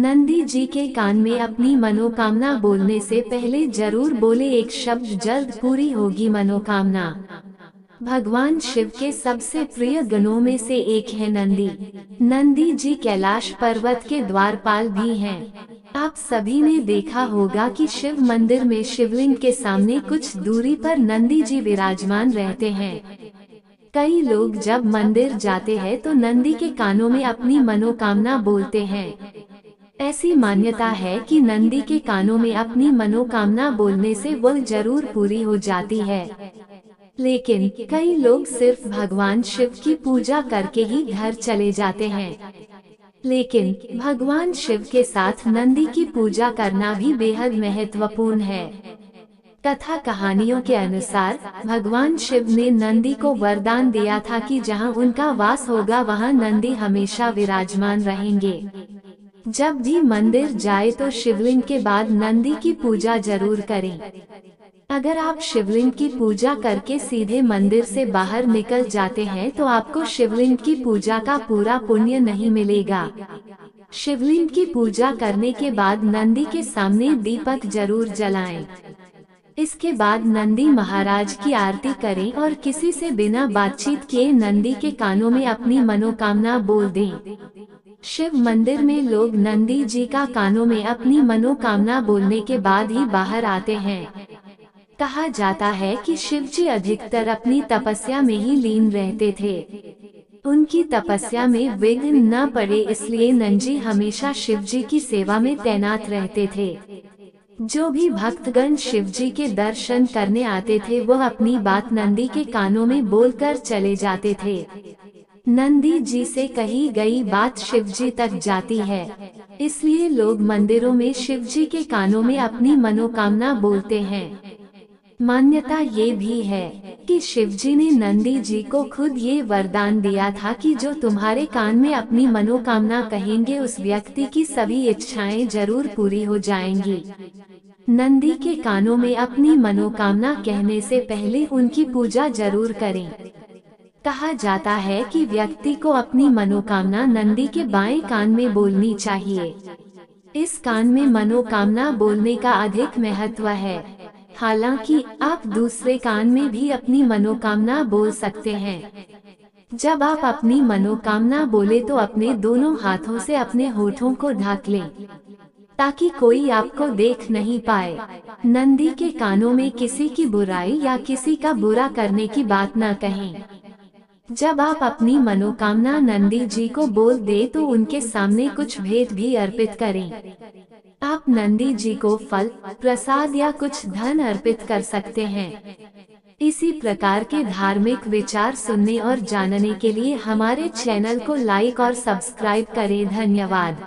नंदी जी के कान में अपनी मनोकामना बोलने से पहले जरूर बोले एक शब्द, जल्द पूरी होगी मनोकामना। भगवान शिव के सबसे प्रिय गणों में से एक है नंदी। नंदी जी कैलाश पर्वत के द्वारपाल भी हैं। आप सभी ने देखा होगा कि शिव मंदिर में शिवलिंग के सामने कुछ दूरी पर नंदी जी विराजमान रहते हैं। कई लोग जब मंदिर जाते हैं तो नंदी के कानों में अपनी मनोकामना बोलते हैं। ऐसी मान्यता है कि नंदी के कानों में अपनी मनोकामना बोलने से वह जरूर पूरी हो जाती है। लेकिन कई लोग सिर्फ भगवान शिव की पूजा करके ही घर चले जाते हैं। लेकिन भगवान शिव के साथ नंदी की पूजा करना भी बेहद महत्वपूर्ण है। कथा कहानियों के अनुसार भगवान शिव ने नंदी को वरदान दिया था कि जहां उनका वास होगा वहां नंदी हमेशा विराजमान रहेंगे। जब भी मंदिर जाए तो शिवलिंग के बाद नंदी की पूजा जरूर करें। अगर आप शिवलिंग की पूजा करके सीधे मंदिर से बाहर निकल जाते हैं तो आपको शिवलिंग की पूजा का पूरा पुण्य नहीं मिलेगा। शिवलिंग की पूजा करने के बाद नंदी के सामने दीपक जरूर जलाएं। इसके बाद नंदी महाराज की आरती करें और किसी से बिना बातचीत किए नंदी के कानों में अपनी मनोकामना बोल दें। शिव मंदिर में लोग नंदी जी का कानों में अपनी मनोकामना बोलने के बाद ही बाहर आते हैं। कहा जाता है कि शिव जी अधिकतर अपनी तपस्या में ही लीन रहते थे। उनकी तपस्या में विघ्न न पड़े इसलिए नंदी हमेशा शिव जी की सेवा में तैनात रहते थे। जो भी भक्तगण शिव जी के दर्शन करने आते थे वह अपनी बात नंदी के कानों में बोलकर चले जाते थे। नंदी जी से कही गई बात शिव जी तक जाती है, इसलिए लोग मंदिरों में शिव जी के कानों में अपनी मनोकामना बोलते हैं। मान्यता ये भी है कि शिव जी ने नंदी जी को खुद ये वरदान दिया था कि जो तुम्हारे कान में अपनी मनोकामना कहेंगे उस व्यक्ति की सभी इच्छाएं जरूर पूरी हो जाएंगी। नंदी के कानों में अपनी मनोकामना कहने से पहले उनकी पूजा जरूर करें। कहा जाता है कि व्यक्ति को अपनी मनोकामना नंदी के बाएं कान में बोलनी चाहिए। इस कान में मनोकामना बोलने का अधिक महत्व है। हालांकि आप दूसरे कान में भी अपनी मनोकामना बोल सकते हैं। जब आप अपनी मनोकामना बोले तो अपने दोनों हाथों से अपने होठों को ढक लें ताकि कोई आपको देख नहीं पाए। नंदी के कानों में किसी की बुराई या किसी का बुरा करने की बात न कहें। जब आप अपनी मनोकामना नंदी जी को बोल दे तो उनके सामने कुछ भेंट भी अर्पित करें। आप नंदी जी को फल, प्रसाद या कुछ धन अर्पित कर सकते हैं। इसी प्रकार के धार्मिक विचार सुनने और जानने के लिए हमारे चैनल को लाइक और सब्सक्राइब करें। धन्यवाद।